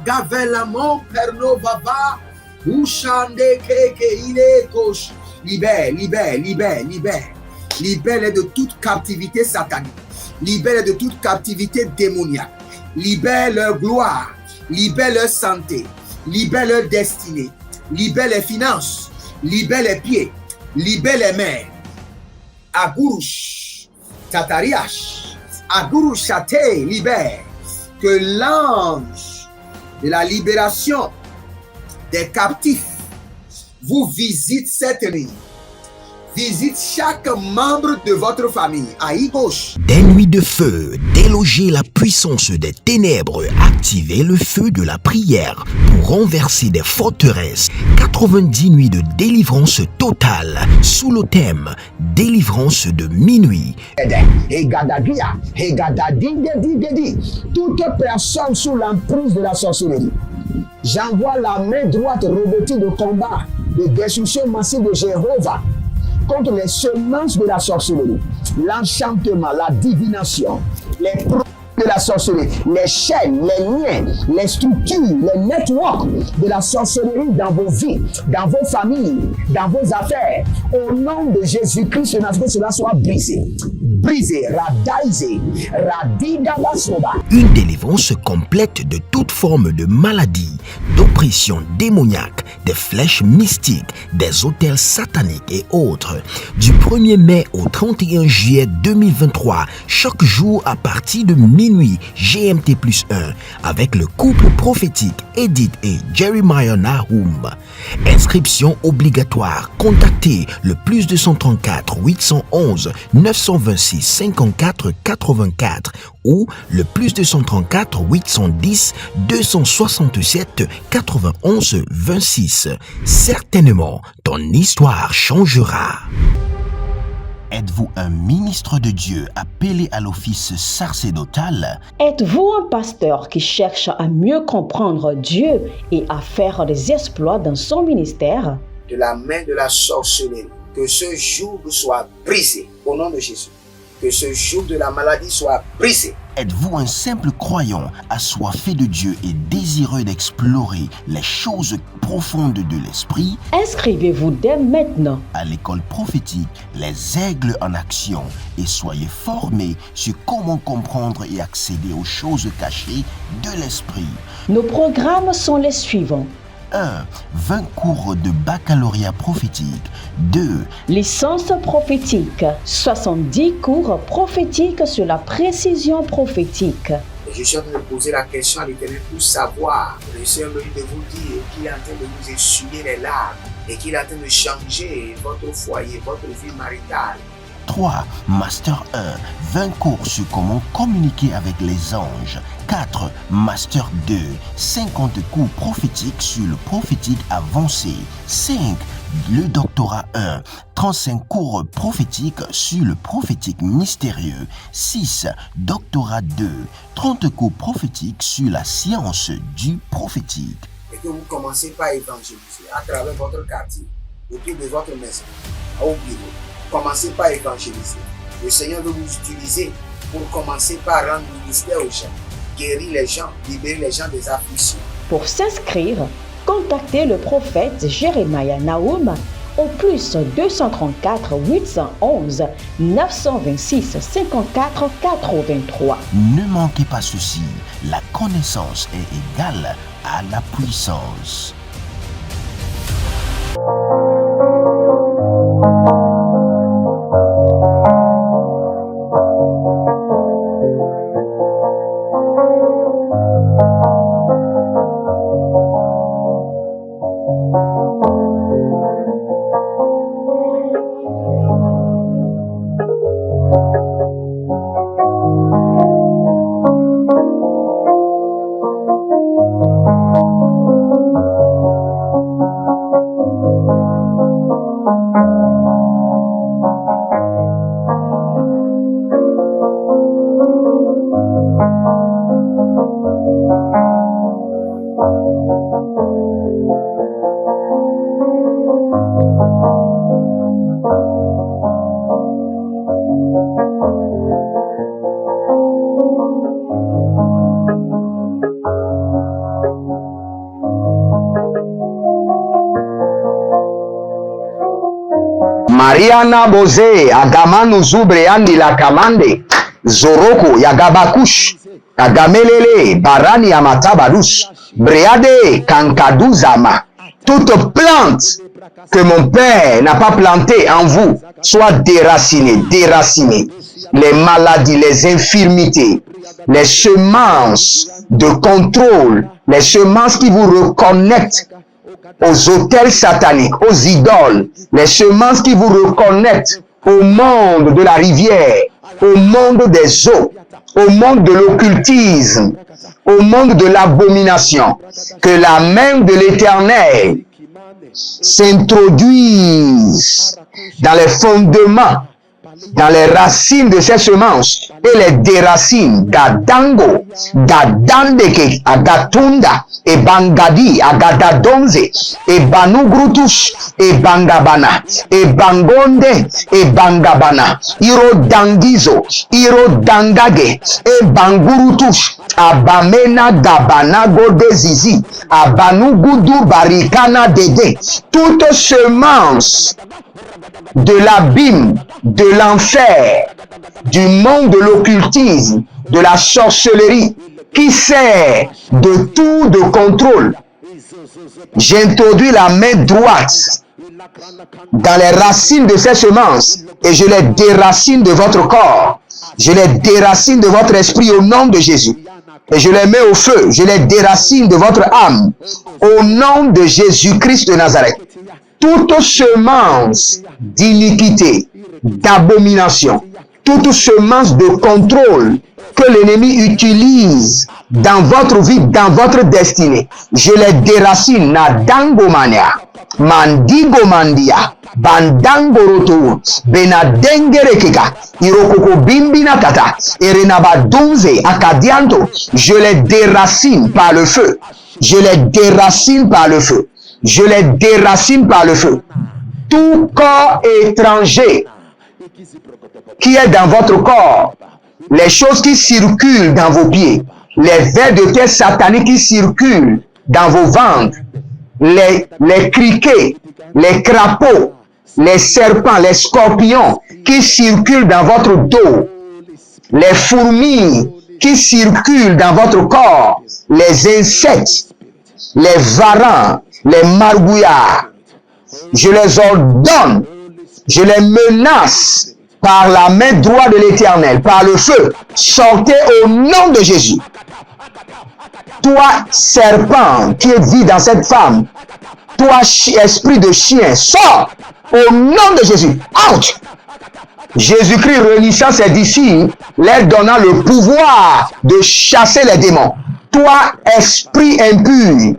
Gavelamo pernovava. Ushande keke ile kosh. Libère, libère, libère, libère. Libère de toute captivité satanique. Libère de toute captivité démoniaque. Libère leur gloire. Libère leur santé. Libère leur destinée. Libère les finances. Libère les pieds. Libère les mains. Agurush. Tatariash. Agurush Chate. Libère. Que l'ange de la libération des captifs vous visite cette nuit. Visite chaque membre de votre famille. Aïe gauche. Des nuits de feu, déloger la puissance des ténèbres, activer le feu de la prière pour renverser des forteresses. 90 nuits de délivrance totale sous le thème délivrance de minuit. Toute personne sous l'emprise de la sorcellerie, j'envoie la main droite revêtue de combat, de destruction massive de Jéhovah contre les semences de la sorcellerie, l'enchantement, la divination, les produits de la sorcellerie, les chaînes, les liens, les structures, les networks de la sorcellerie dans vos vies, dans vos familles, dans vos affaires. Au nom de Jésus-Christ, que cela soit brisé. Brisé, radaisé, radidabasoba. Une délivrance complète de toute forme de maladie, d'oppression démoniaque, des flèches mystiques, des autels sataniques et autres. Du 1er mai au 31 juillet 2023, chaque jour à partir de minuit GMT+1, avec le couple prophétique Edith et Jeremiah Nahum. Inscription obligatoire. Contactez le +234 811 926 54 84 ou le +234 810 267 91 26. Certainement, ton histoire changera. Êtes-vous un ministre de Dieu appelé à l'office sacerdotal? Êtes-vous un pasteur qui cherche à mieux comprendre Dieu et à faire des exploits dans son ministère? De la main de la sorcellerie, que ce joug soit brisé au nom de Jésus. Que ce joug de la maladie soit brisé. Êtes-vous un simple croyant assoiffé de Dieu et désireux d'explorer les choses profondes de l'esprit? Inscrivez-vous dès maintenant À l'école prophétique Les Aigles en Action et soyez formés sur comment comprendre et accéder aux choses cachées de l'esprit. Nos programmes sont les suivants. 1. 20 cours de baccalauréat prophétique. 2. Licence prophétique. 70 cours prophétiques sur la précision prophétique. Je suis en train de poser la question à l'Éternel pour savoir. Le Seigneur me dit de vous dire qu'il est en train de vous essuyer les larmes et qu'il est en train de changer votre foyer, votre vie maritale. 3. Master 1. 20 cours sur comment communiquer avec les anges. 4. Master 2. 50 cours prophétiques sur le prophétique avancé. 5. Le doctorat 1. 35 cours prophétiques sur le prophétique mystérieux. 6. Doctorat 2. 30 cours prophétiques sur la science du prophétique. Et que vous commencez par évangéliser à travers votre quartier, autour de votre maison, au bureau. Commencez par évangéliser. Le Seigneur veut vous utiliser pour commencer par rendre ministère aux gens, guérir les gens, libérer les gens des afflictions. Pour s'inscrire, contactez le prophète Jeremiah Nahum au +234 811 926 54 83. Ne manquez pas ceci, la connaissance est égale à la puissance. Bariana Boze, Agamanu Zubre Andi la Kamande, Zoroko, Yagabakush, Agamelele, Barani Amatabarus, Breade, Kankaduzama. Toute plante que mon Père n'a pas plantée en vous soit déracinée, déracinée. Les maladies, les infirmités, les semences de contrôle, les semences qui vous reconnectent aux autels sataniques, aux idoles, les semences qui vous reconnectent au monde de la rivière, au monde des eaux, au monde de l'occultisme, au monde de l'abomination. Que la main de l'Éternel s'introduise dans les fondements, dans les racines de ces semences et les déracine. Gadango, Gadandeke, Agatunda, et Bangadi, Agadadonze, et Banugrutush, et Bangabana, et Bangonde, et Bangabana, Iro Dangizo, Iro Dangage, et Bangurutush, Abamena Gabana Godezizi, Abanugudu Barikana Dede, toute semence de l'abîme, de l'enfer, du monde de l'occultisme, de la sorcellerie, qui sert de tout de contrôle. J'introduis la main droite dans les racines de ces semences et je les déracine de votre corps. Je les déracine de votre esprit au nom de Jésus. Et je les mets au feu. Je les déracine de votre âme au nom de Jésus-Christ de Nazareth. Toute semence d'iniquité, d'abomination, toute semence de contrôle que l'ennemi utilise dans votre vie, dans votre destinée, je les déracine. Nadangomania, Mandigomandia, Bandangoroto, Benadengerekeka, Irokoko Bimbinakata, Erenabadonze, Akadianto, je les déracine par le feu. Je les déracine par le feu. Je les déracine par le feu. Tout corps étranger qui est dans votre corps, les choses qui circulent dans vos pieds, les vers de terre sataniques qui circulent dans vos ventres, les criquets, les crapauds, les serpents, les scorpions qui circulent dans votre dos, les fourmis qui circulent dans votre corps, les insectes, les varans, les margouillards, je les ordonne, je les menace par la main droite de l'Éternel, par le feu. Sortez au nom de Jésus. Toi, serpent qui vit dans cette femme, toi, esprit de chien, sors au nom de Jésus. Out! Jésus-Christ réunissant ses disciples, leur donnant le pouvoir de chasser les démons. Toi, esprit impur,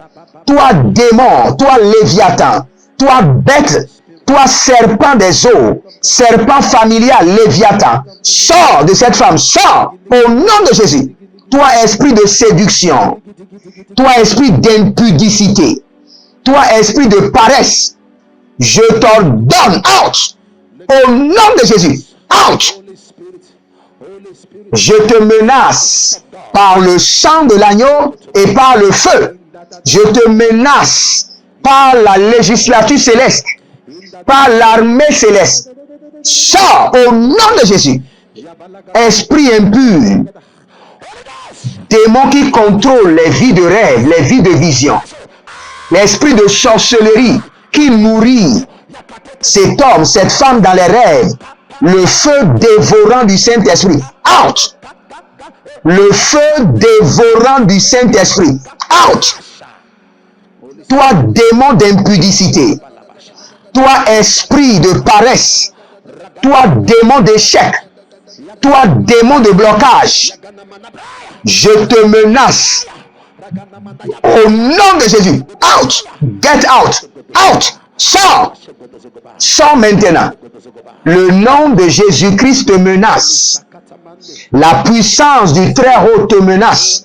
toi, démon, toi, léviathan, toi, bête, toi, serpent des eaux, serpent familial, léviathan, sors de cette femme, sors au nom de Jésus. Toi, esprit de séduction, toi, esprit d'impudicité, toi, esprit de paresse, je t'ordonne, out, au nom de Jésus, out. Je te menace par le sang de l'agneau et par le feu. Je te menace par la législature céleste, par l'armée céleste. Sors au nom de Jésus. Esprit impur, démon qui contrôle les vies de rêve, les vies de vision, l'esprit de sorcellerie qui nourrit cet homme, cette femme dans les rêves, le feu dévorant du Saint-Esprit, out! Le feu dévorant du Saint-Esprit, out! Toi, démon d'impudicité, toi, esprit de paresse, toi, démon d'échec, toi, démon de blocage, je te menace au nom de Jésus. Out! Get out! Out! Sors! Sors maintenant. Le nom de Jésus-Christ te menace. La puissance du Très-Haut te menace.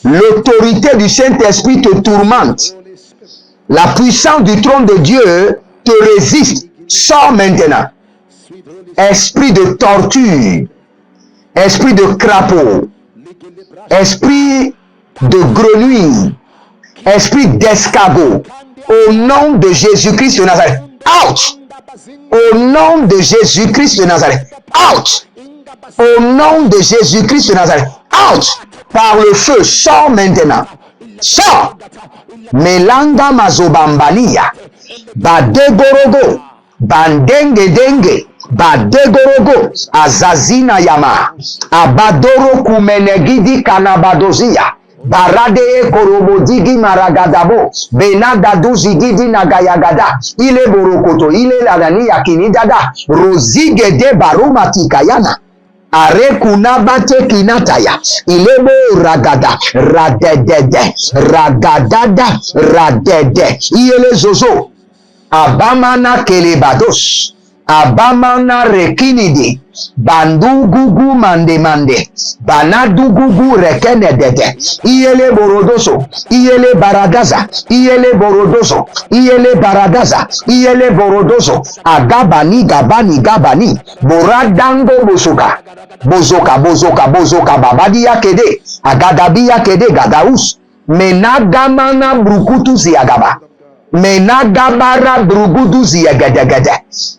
L'autorité du Saint-Esprit te tourmente. La puissance du trône de Dieu te résiste. Sors maintenant. Esprit de torture, esprit de crapaud, esprit de grenouille, esprit d'escargot, au nom de Jésus-Christ de Nazareth, out! Au nom de Jésus-Christ de Nazareth. Out. Au nom de Jésus-Christ de Nazareth. Out. Par le feu. Sors maintenant. Sors. Melanga mazobambania. Badegorogo. Bandenge denge. Badegorogo. Azazina yama. Abadoro kumenegidi kanabadozia. Barade korobodigi maragadabo. Benadadu zigidi nagayagada. Ile borokoto. Ile ladani yakini dada. Rozigede barumati kayana. Are kunabate kinataya. Ilebo ragada. Radedede. Ragadada. Radede. Ile zozo. Abamana kelebados. Abamana rekinidi. Bandugugu mande mande. Banadugugu rekenedede. Iyele borodoso. Iyele baradaza. Iyele borodoso. Iyele baradaza. Iyele borodoso. Agabani gabani gabani. Boradango bosoka. Bozoka bozoka bozoka babadi yakede. Agadabi yakede gadaus. Menagamana brukutu ziyagaba. Menagabara brugudu ziyagedegede.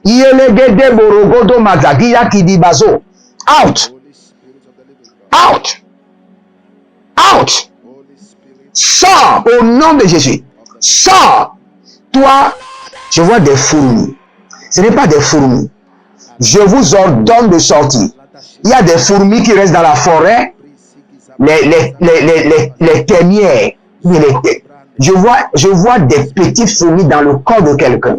Iyelegede borogodo mazagiya kidibazo. Out. Out. Out. Sors au nom de Jésus. Sors. Toi, je vois des fourmis. Ce n'est pas des fourmis. Je vous ordonne de sortir. Il y a des fourmis qui restent dans la forêt. Les témières. Je vois des petites fourmis dans le corps de quelqu'un.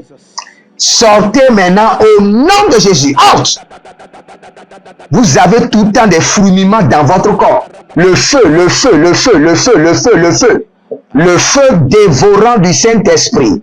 Sortez maintenant au nom de Jésus. Out! Vous avez tout le temps des fourmillements dans votre corps. Le feu, le feu, le feu, le feu, le feu, le feu. Le feu dévorant du Saint-Esprit.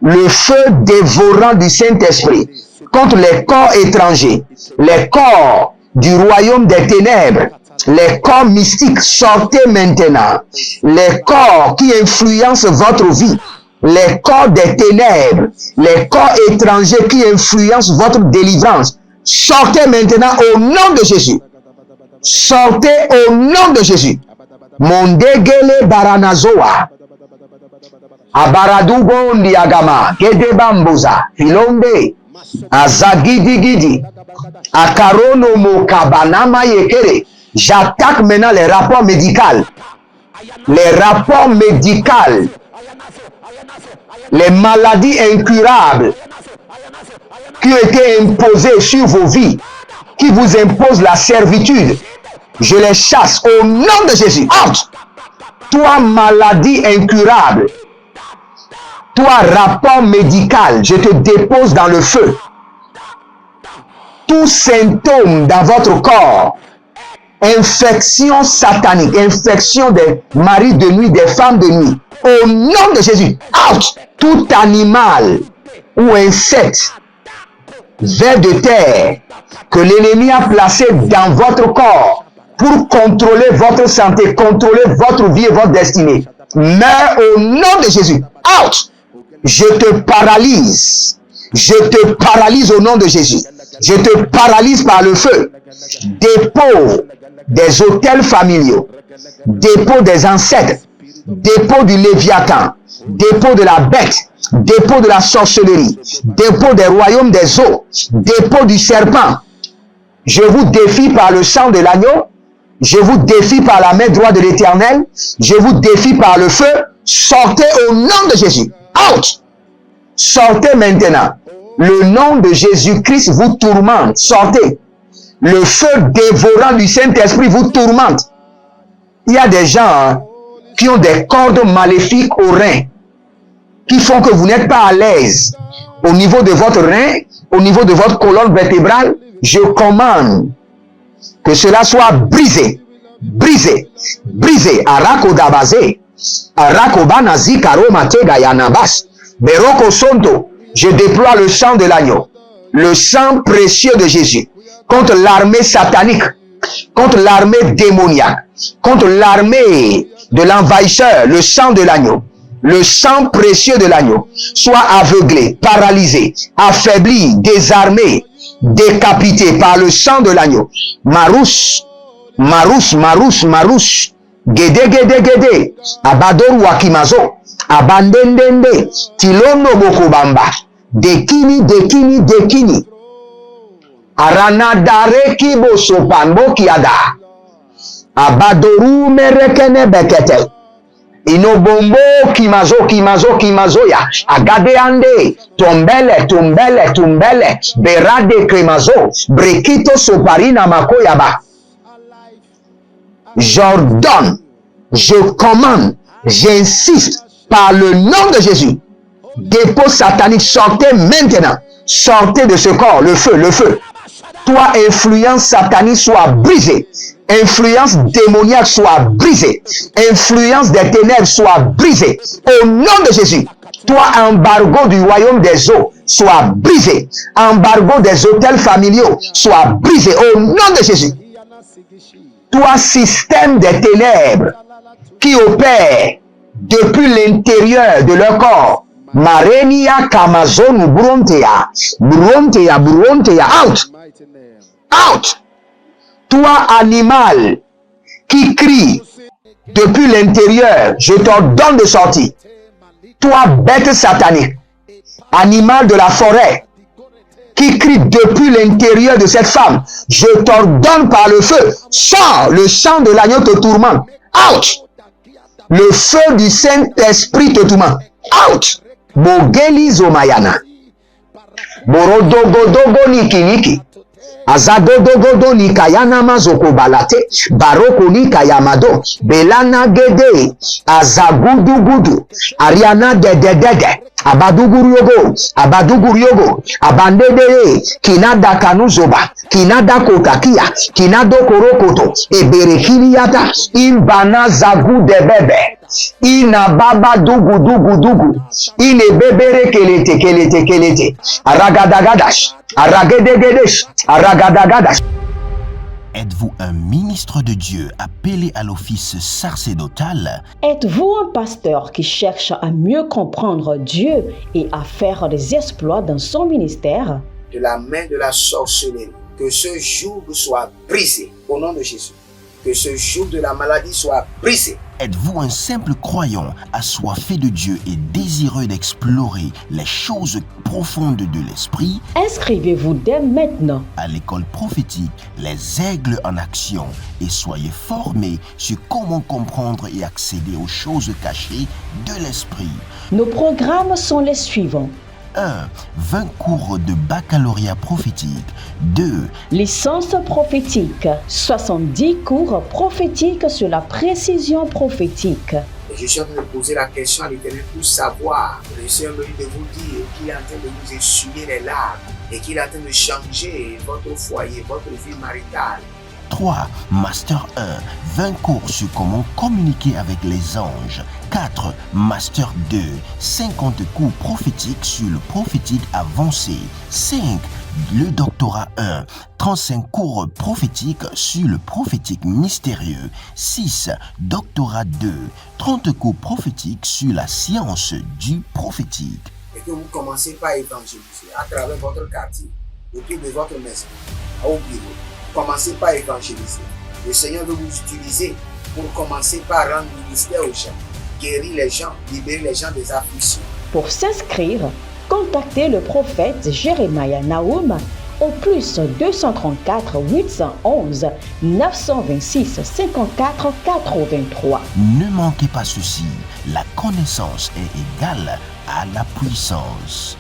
Le feu dévorant du Saint-Esprit. Contre les corps étrangers. Les corps du royaume des ténèbres. Les corps mystiques, sortez maintenant. Les corps qui influencent votre vie. Les corps des ténèbres. Les corps étrangers qui influencent votre délivrance. Sortez maintenant au nom de Jésus. Sortez au nom de Jésus. Mondegele baranazoa. Abaradugo ndiagama. Gedebamboza. Filonde. Azagidigidi. Akarono mokabanama yekere. J'attaque maintenant les rapports médicaux. Les rapports médicaux. Les maladies incurables qui ont été imposées sur vos vies, qui vous imposent la servitude. Je les chasse au nom de Jésus. Out! Toi, maladie incurable. Toi, rapport médical, je te dépose dans le feu. Tout symptôme dans votre corps, infection satanique, infection des maris de nuit, des femmes de nuit, au nom de Jésus, out! Tout animal ou insecte, ver de terre, que l'ennemi a placé dans votre corps pour contrôler votre santé, contrôler votre vie et votre destinée, meurs au nom de Jésus, out! Je te paralyse. Je te paralyse au nom de Jésus. Je te paralyse par le feu. Dépôt des autels familiaux, dépôt des ancêtres, dépôt du Léviathan, dépôt de la bête, dépôt de la sorcellerie, dépôt des royaumes des eaux, dépôt du serpent. Je vous défie par le sang de l'agneau, je vous défie par la main droite de l'Éternel, je vous défie par le feu. Sortez au nom de Jésus. Out! Sortez maintenant. Le nom de Jésus-Christ vous tourmente. Sortez. Le feu dévorant du Saint-Esprit vous tourmente. Il y a des gens qui ont des cordes maléfiques aux reins, qui font que vous n'êtes pas à l'aise au niveau de votre rein, au niveau de votre colonne vertébrale. Je commande que cela soit brisé, brisé, brisé. Arako dabazé, arako banazi karomate gayanabas, beroko sonto. Je déploie le sang de l'agneau, le sang précieux de Jésus, contre l'armée satanique, contre l'armée démoniaque, contre l'armée de l'envahisseur. Le sang de l'agneau, le sang précieux de l'agneau, soit aveuglé, paralysé, affaibli, désarmé, décapité par le sang de l'agneau. Marous, marous, marous, marous, gede, gede, gede, abador wakimazo, abandendende, tilono bokobamba, Dekini, dekini, dekini. Aranadare kibo sopanbo kiada. Abadoru merekene bekete. Inobombo kimazo ya. Agade ande. Tumbele. Berade kremazo. Brekito soparina makoyaba. J'ordonne, je commande, j'insiste par le nom de Jésus. Dépôt satanique, sortez maintenant. Sortez de ce corps, le feu. Toi, influence satanique, soit brisée. Influence démoniaque, soit brisée. Influence des ténèbres, soit brisée. Au nom de Jésus. Toi, embargo du royaume des eaux, soit brisé. Embargo des hôtels familiaux, soit brisé. Au nom de Jésus. Toi, système des ténèbres qui opère depuis l'intérieur de leur corps. Marenia Kamazon Brontea. Out. Toi, animal qui crie depuis l'intérieur, je t'ordonne de sortir. Toi, bête satanique, animal de la forêt, qui crie depuis l'intérieur de cette femme, je t'ordonne par le feu, sors, le sang de l'agneau te tourmente. Out. Le feu du Saint-Esprit te tourmente. Out. Bogeli Zomayana. Borodogodogo niki. Azagodogodo nikayana mazoko balate. Baroko nikayamado. Belana gede. Azagudugudu. Ariana dededede. Abaduguryogo. Abandede. Kinada kanuzoba. Kinada kotakia. Kinado korokoto. Eberekiliata. Imbana zagu debebe. Ina baba dugu. Ine bebere kelete. Aragadagadash. Aragedegedesh. Aragadagadash. Êtes-vous un ministre de Dieu appelé à l'office sacerdotal? Êtes-vous un pasteur qui cherche à mieux comprendre Dieu et à faire des exploits dans son ministère? De la main de la sorcellerie, que ce joug soit brisé au nom de Jésus. Que ce joug de la maladie soit brisé. Êtes-vous un simple croyant assoiffé de Dieu et désireux d'explorer les choses profondes de l'esprit? Inscrivez-vous dès maintenant À l'école prophétique Les Aigles en Action et soyez formés sur comment comprendre et accéder aux choses cachées de l'esprit. Nos programmes sont les suivants. 1. 20 cours de baccalauréat prophétique. 2. Licence prophétique. 70 cours prophétiques sur la précision prophétique. Je suis en train de poser la question à l'Éternel pour savoir. Je suis en train de vous dire qu'il est en train de vous essuyer les larmes et qu'il est en train de changer votre foyer, votre vie maritale. 3. Master 1. 20 cours sur comment communiquer avec les anges. 4. Master 2. 50 cours prophétiques sur le prophétique avancé. 5. Le doctorat 1. 35 cours prophétiques sur le prophétique mystérieux. 6. Doctorat 2. 30 cours prophétiques sur la science du prophétique. Et que vous commencez par évangéliser à travers votre quartier, autour de votre maison, au bureau. Commencez par évangéliser. Le Seigneur veut vous utiliser pour commencer par rendre ministère aux gens, guérir les gens, libérer les gens des afflictions. Pour s'inscrire, contactez le prophète Jérémia Naoum au plus 234 811 926 54 83. Ne manquez pas ceci, la connaissance est égale à la puissance.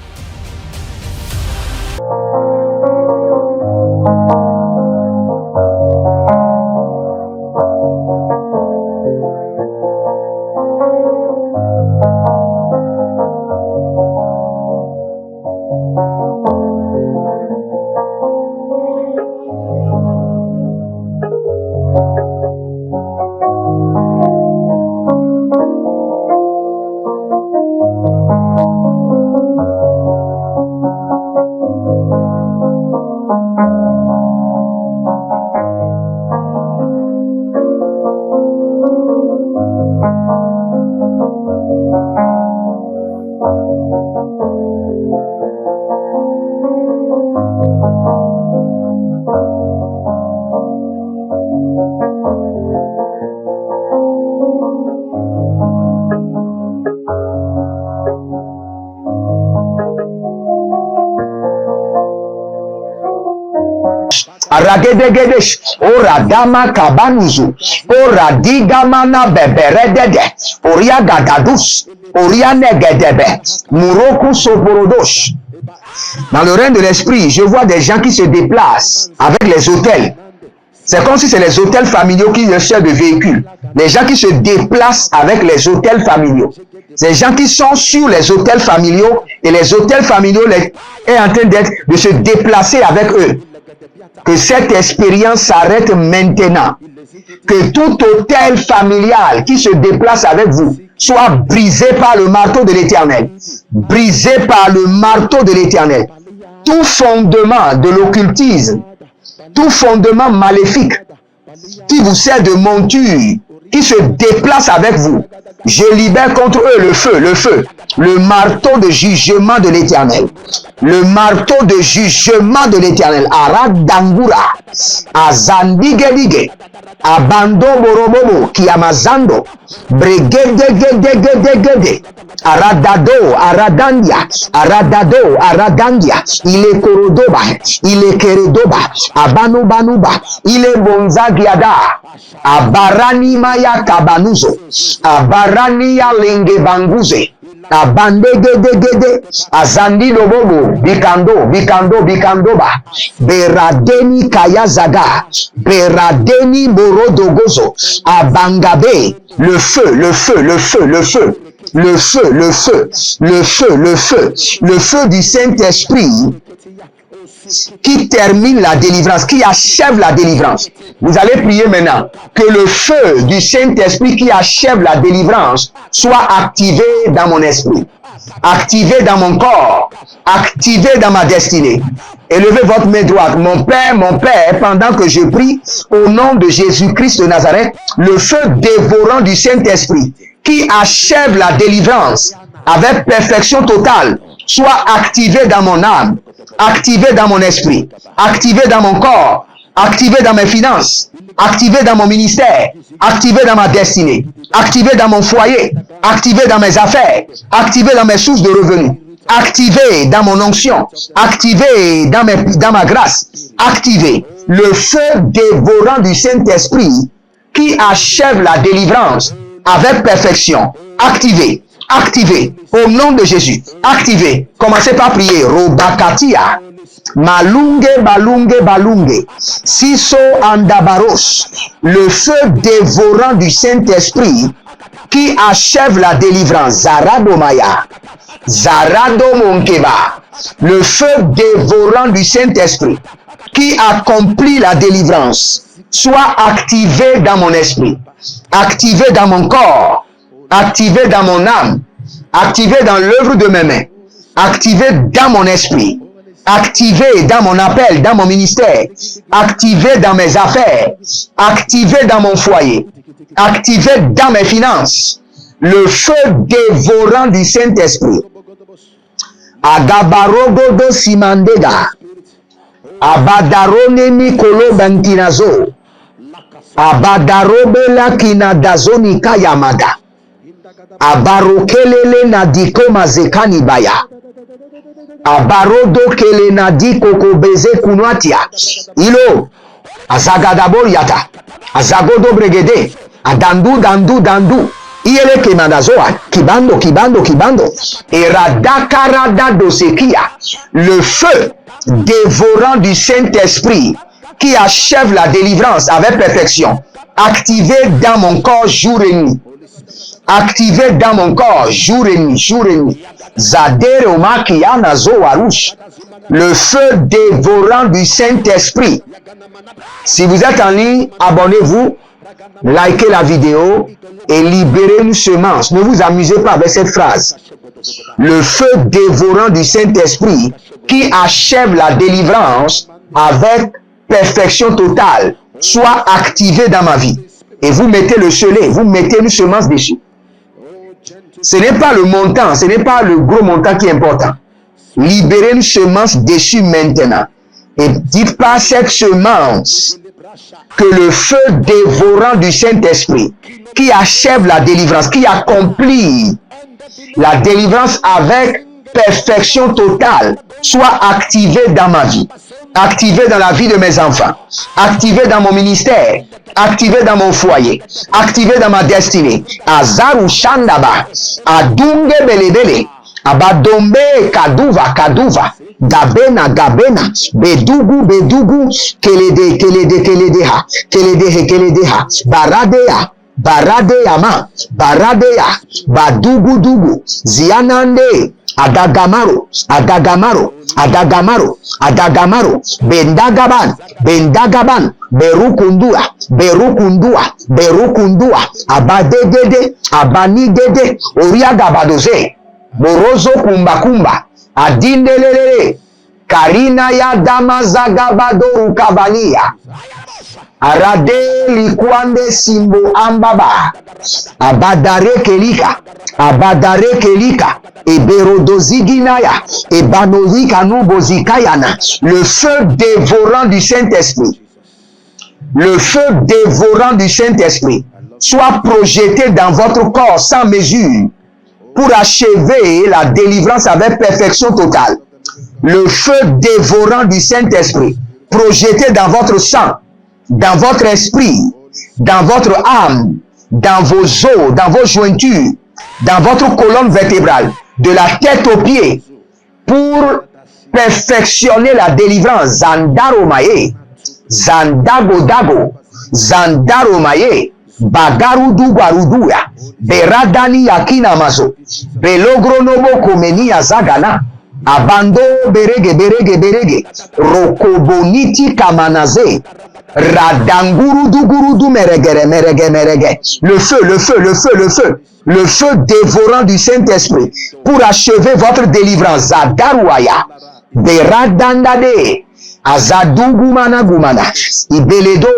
gedegedesh. Ora dama kabanuzu. Ora digamana beberedede. Oria gadadus. Oria negedebe. Muroku soporodosh. Dans le règne de l'esprit, je vois des gens qui se déplacent avec les hôtels. C'est comme si c'est les hôtels familiaux qui servent de véhicules. Les gens qui se déplacent avec les hôtels familiaux. Ces gens qui sont sur les hôtels familiaux et les hôtels familiaux est en train de se déplacer avec eux. Que cette expérience s'arrête maintenant. Que tout hôtel familial qui se déplace avec vous soit brisé par le marteau de l'Éternel. Brisé par le marteau de l'Éternel. Tout fondement de l'occultisme, tout fondement maléfique qui vous sert de monture, qui se déplace avec vous, je libère contre eux le marteau de jugement de l'Éternel. Le marteau de jugement de l'Éternel. Arad Dangura, Azandigedige, Abando Borobobo, Kiamazando, Bregedegedegedegede, Aradado, Aradandia, il est Korodoba, il est Keredoba, Abanubanuba, il est Bonzagiada, Abarani Maya Kabanuzo, Abarani ya Lenge Banguze, Abandegedegede, Azandi Lobobo, Bikandoba, Beradeni Kayazaga, Beradeni Borodogozo, Abangabe, le feu du Saint-Esprit qui termine la délivrance, qui achève la délivrance. Vous allez prier maintenant que le feu du Saint-Esprit qui achève la délivrance soit activé dans mon esprit, activé dans mon corps, activé dans ma destinée. Élevez votre main droite. Mon Père, pendant que je prie au nom de Jésus-Christ de Nazareth, le feu dévorant du Saint-Esprit qui achève la délivrance avec perfection totale soit activé dans mon âme, activé dans mon esprit, activé dans mon corps, activé dans mes finances, activé dans mon ministère, activé dans ma destinée, activé dans mon foyer, activé dans mes affaires, activé dans mes sources de revenus, activé dans mon onction, activé dans ma grâce, activé le feu dévorant du Saint-Esprit qui achève la délivrance avec perfection. Activé, au nom de Jésus, activé. Commencez par prier. Robakatia, balunge, siso andabaros, le feu dévorant du Saint-Esprit qui achève la délivrance. Zaradomaya, Zaradomonkeba, le feu dévorant du Saint-Esprit qui accomplit la délivrance soit activé dans mon esprit, activé dans mon corps, activé dans mon âme, activé dans l'œuvre de mes mains, activé dans mon esprit, activé dans mon appel, dans mon ministère, activé dans mes affaires, activé dans mon foyer, activé dans mes finances. Le feu dévorant du Saint-Esprit. Agabarogodo simandega. Abadarone mikolo bantinazo. Abadarobela kinadazoni kayamada. Abarokelele nadiko mazekani baya. Abarodo kele nadiko kobeze kunwatia. Ilo. Azagadabor yata. Azagodo bregede. Dandu. Iele kemadazoa. Kibando. Eradakarada dosekia. Le feu dévorant du Saint-Esprit qui achève la délivrance avec perfection. Activé dans mon corps jour et nuit. Activé dans mon corps jour et nuit. Zadere omakiana zoarush. Le feu dévorant du Saint-Esprit. Si vous êtes en ligne, abonnez-vous, likez la vidéo et libérez une semence. Ne vous amusez pas avec cette phrase. Le feu dévorant du Saint-Esprit qui achève la délivrance avec perfection totale soit activé dans ma vie. Et vous mettez le selet, vous mettez une semence dessus. Ce n'est pas le montant, ce n'est pas le gros montant qui est important. Libérez une semence dessus maintenant. Et dites pas cette semence que le feu dévorant du Saint-Esprit qui achève la délivrance, qui accomplit la délivrance avec perfection totale soit activé dans ma vie. activé dans la vie de mes enfants, activé dans mon ministère, activé dans mon foyer, activé dans ma destinée. Azaru Shandaba, Adunge Belebele, Abadombe Kaduva Kaduva, Gabena Gabena, Bedugu Bedugu, Keledeha, Keledeha, Baradea. Baradeyama, Baradea, Badugu, Zianande, Adagamaro, Bendagaban, Berukundua, Abadegede, Abanigede, Oriagabadoze, Morozo Kumbakumba, Adindelele, Karina ya Damazagabado Ukabania. Arade likwande simbo ambaba. Abadare kelika. Eberodoziginaya. Ebanozika nubozikayana. Le feu dévorant du Saint-Esprit. Le feu dévorant du Saint-Esprit soit projeté dans votre corps sans mesure pour achever la délivrance avec perfection totale. Le feu dévorant du Saint-Esprit projeté dans votre sang, dans votre esprit, dans votre âme, dans vos os, dans vos jointures, dans votre colonne vertébrale, de la tête aux pieds, pour perfectionner la délivrance. Zandaromaye, Zandagodago, Zandaromaye, Bagarudu Baruduya, Beradani Yakinamazo, Belogronobo Komeni Azagana, Abando berege, Rokoboniti Kamanaze, Radanguru Dugurudu merege. Le feu dévorant du Saint-Esprit pour achever votre délivrance. Zadarouaya, Beradandade, Azadugu Managumana, Beledo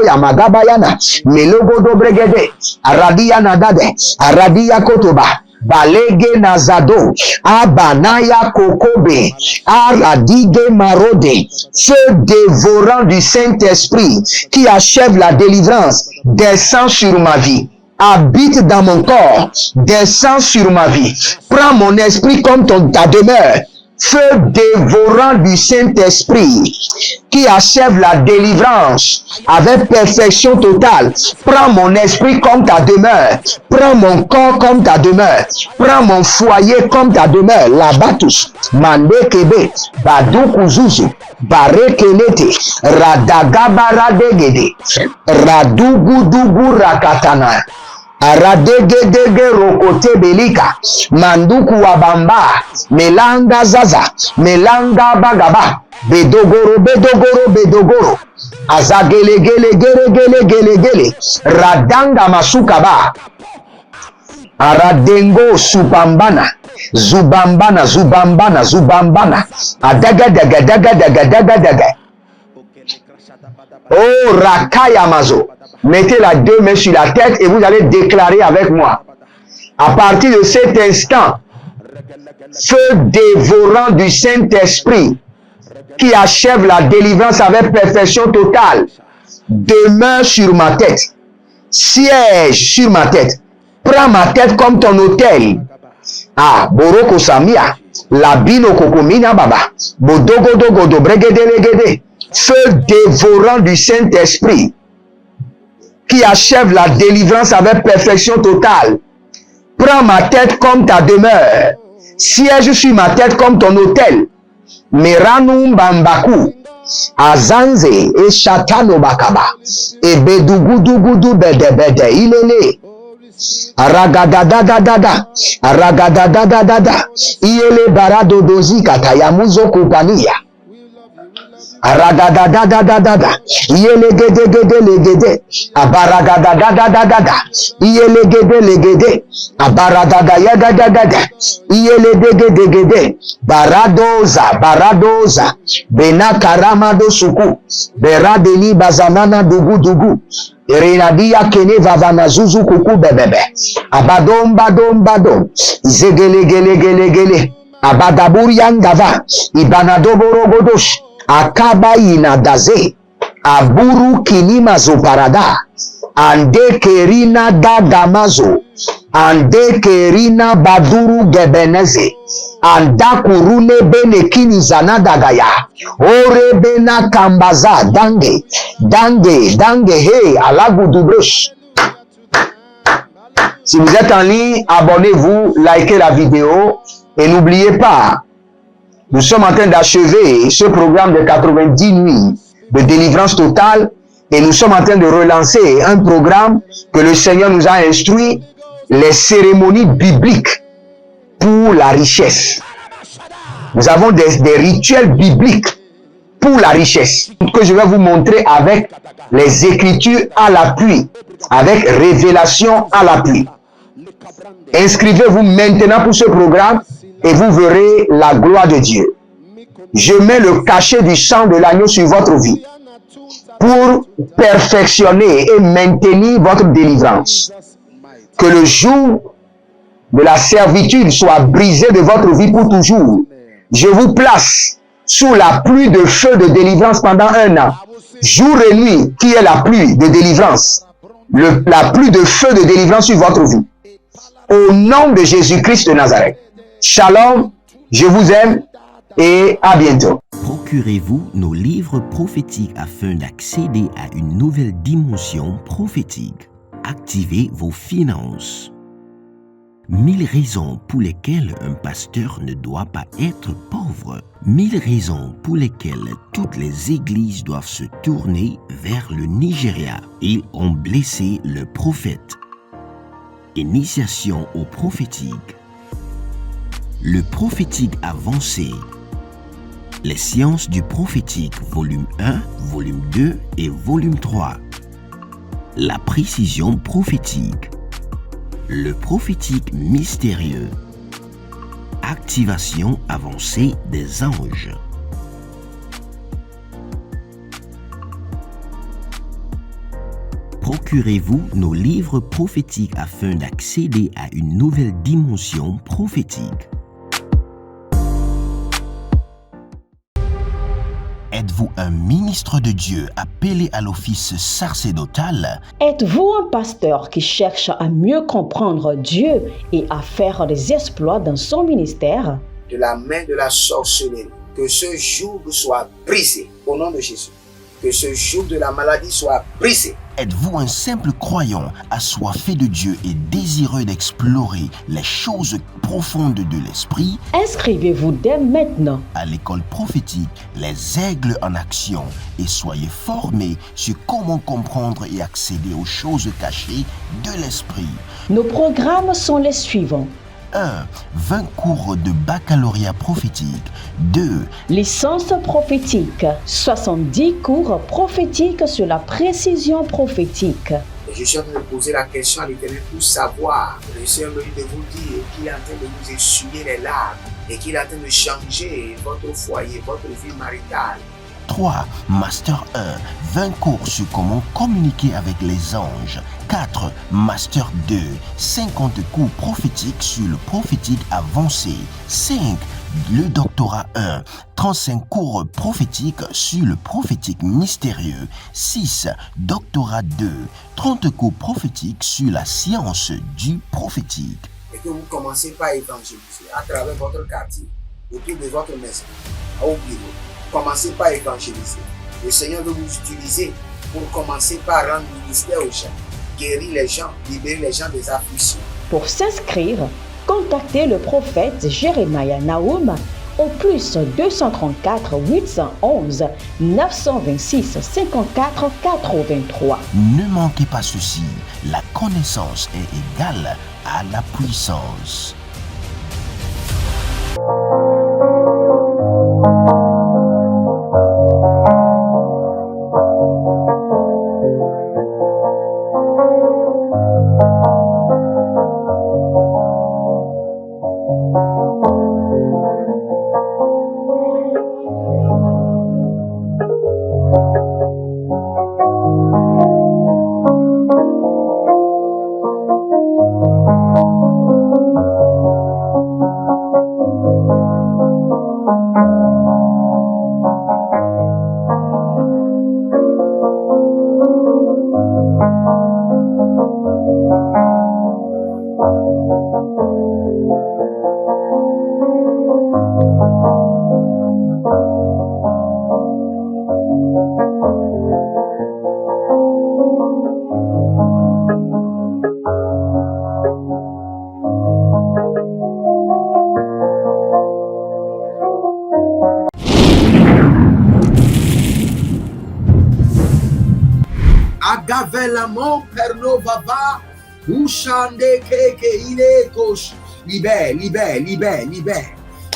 ya Magabayana, Melogodo Bregede, Aradia Nadade, Aradia Kotoba, Balege Nazado, Abanaya Kokobe, Aradige Marode, feu dévorant du Saint-Esprit qui achève la délivrance, descend sur ma vie, habite dans mon corps, descend sur ma vie, prends mon esprit comme ta demeure. Feu dévorant du Saint-Esprit qui achève la délivrance avec perfection totale. Prends mon esprit comme ta demeure. Prends mon corps comme ta demeure. Prends mon foyer comme ta demeure. Labatus, Mandekebe, Badukuzuzu, Barekelete, Radagabaradegede, Radugudugu Rakatana. Aradegedege rokote belika, manduku wabamba, melanga zaza, melanga bagaba, bedogoro, azagelegele, radanga masukaba, aradengo supambana, zubambana, adaga. Oh, rakaya mazo. Mettez la deux mains sur la tête et vous allez déclarer avec moi. À partir de cet instant, feu dévorant du Saint-Esprit qui achève la délivrance avec perfection totale, demeure sur ma tête, siège sur ma tête, prends ma tête comme ton autel. Ah, Boroko Samia, Labino Kokomina Baba, Bodogodogodo Bregedelegede, feu dévorant du Saint-Esprit qui achève la délivrance avec perfection totale. Prends ma tête comme ta demeure. Siège sur ma tête comme ton autel. Meranum Bambaku. Azanze et Chatano Bakaba. Et Bedugudugudu Bedebede. Ilele. Aragadadadadada. Iele Barado Dozi Katayamuzo Kupania. Aragadadadadada, yelegede, abaragadadadada, yelegede, abaradadayagada, yelegede, baradoza, benakaramado suku, beradeni bazanana dugu, Renadia kene vavana zuzu kuku bebebe, abadom, zegelegele, abadaburi yangava, ibanadoborogodosh, Akaba inadaze, aburu kinima zoparada, ande kerina dagamazo, ande kerina baduru gebeneze, anda kurune bene kini zanadagaya, ore bena kambaza, dange, he, alagudubrosh. Si vous êtes en ligne, abonnez-vous, likez la vidéo et n'oubliez pas, nous sommes en train d'achever ce programme de 90 nuits de délivrance totale et nous sommes en train de relancer un programme que le Seigneur nous a instruit, les cérémonies bibliques pour la richesse. Nous avons des rituels bibliques pour la richesse que je vais vous montrer avec les Écritures à l'appui, avec révélation à l'appui. Inscrivez-vous maintenant pour ce programme et vous verrez la gloire de Dieu. Je mets le cachet du sang de l'agneau sur votre vie pour perfectionner et maintenir votre délivrance. Que le jour de la servitude soit brisé de votre vie pour toujours. Je vous place sous la pluie de feu de délivrance pendant 1 an. Jour et nuit, qui est la pluie de délivrance. La pluie de feu de délivrance sur votre vie. Au nom de Jésus-Christ de Nazareth. Shalom, je vous aime et à bientôt. Procurez-vous nos livres prophétiques afin d'accéder à une nouvelle dimension prophétique. Activez vos finances. 1000 raisons pour lesquelles un pasteur ne doit pas être pauvre. 1000 raisons pour lesquelles toutes les églises doivent se tourner vers le Nigeria. Ils ont blessé le prophète. Initiation au prophétique. Le prophétique avancé. Les sciences du prophétique, volume 1, volume 2 et volume 3. La précision prophétique. Le prophétique mystérieux. Activation avancée des anges. Procurez-vous nos livres prophétiques afin d'accéder à une nouvelle dimension prophétique. Êtes-vous un ministre de Dieu appelé à l'office sacerdotal? Êtes-vous un pasteur qui cherche à mieux comprendre Dieu et à faire des exploits dans son ministère? De la main de la sorcellerie, que ce joug soit brisé au nom de Jésus. Que ce joug de la maladie soit brisé. Êtes-vous un simple croyant assoiffé de Dieu et désireux d'explorer les choses profondes de l'esprit? Inscrivez-vous dès maintenant À l'école prophétique, les aigles en action, et soyez formés sur comment comprendre et accéder aux choses cachées de l'esprit. Nos programmes sont les suivants. 1. 20 cours de baccalauréat prophétique. 2. Licence prophétique. 70 cours prophétiques sur la précision prophétique. Et je suis en train de poser la question à l'Éternel pour savoir. Le Seigneur me dit de vous dire qu'il est en train de vous essuyer les larmes et qu'il est en train de changer votre foyer, votre vie maritale. 3. Master 1. 20 cours sur comment communiquer avec les anges. 4. Master 2. 50 cours prophétiques sur le prophétique avancé. 5. Le doctorat 1. 35 cours prophétiques sur le prophétique mystérieux. 6. Doctorat 2. 30 cours prophétiques sur la science du prophétique. Et que vous commencez par évangéliser à travers votre quartier, autour de votre maison, au bureau. Commencez par évangéliser. Le Seigneur veut vous utiliser pour commencer par rendre ministère aux gens, guérir les gens, libérer les gens des afflictions. Pour s'inscrire, contactez le prophète Jérémie Naoum au plus 234 811 926 54 83. Ne manquez pas ceci, la connaissance est égale à la puissance. Agavelamon perno vava. Ushande keke ile kosh. Libère, libère, libère, libère.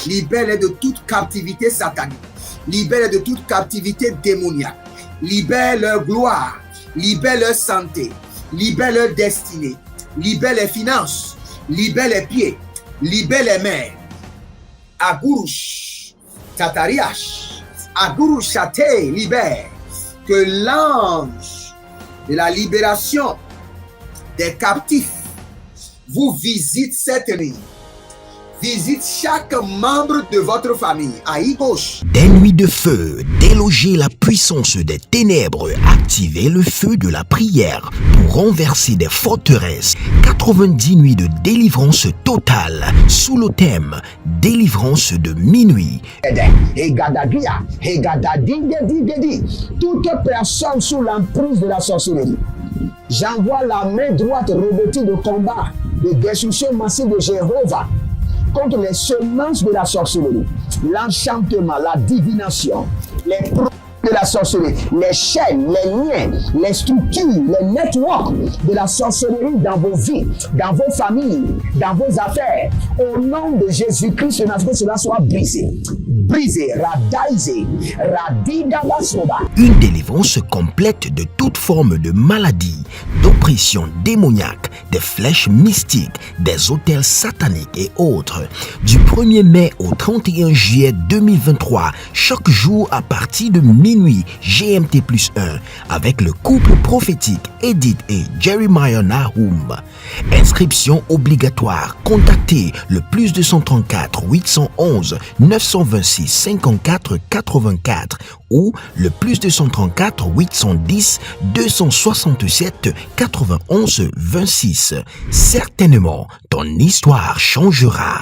Libère de toute captivité satanique. Libère de toute captivité démoniaque. Libère leur gloire. Libère leur santé. Libère leur destinée. Libère les finances. Libère les pieds. Libère les mains. Agurush. Tatariash. Agurush Chate. Libère. Que l'ange de la libération des captifs vous visite cette nuit. Visite chaque membre de votre famille. Aïe gauche. Des nuits de feu, déloger la puissance des ténèbres, activer le feu de la prière pour renverser des forteresses. 90 nuits de délivrance totale sous le thème délivrance de minuit. Toute personne sous l'emprise de la sorcellerie, j'envoie la main droite robotique de combat, de destruction massive de Jéhovah contre les semences de la sorcellerie, l'enchantement, la divination, les produits de la sorcellerie, les chaînes, les liens, les structures, les networks de la sorcellerie dans vos vies, dans vos familles, dans vos affaires. Au nom de Jésus-Christ, cela soit brisé. Brisé, radaisé, radidabasroba. Une délivrance complète de toute forme de maladie, d'oppression démoniaque, des flèches mystiques, des autels sataniques et autres. Du 1er mai au 31 juillet 2023, chaque jour à partir de minuit GMT+1, avec le couple prophétique Edith et Jeremiah Nahum. Inscription obligatoire. Contactez le +234 811 926 54 84 ou le +234 810 267 91 26. Certainement, ton histoire changera.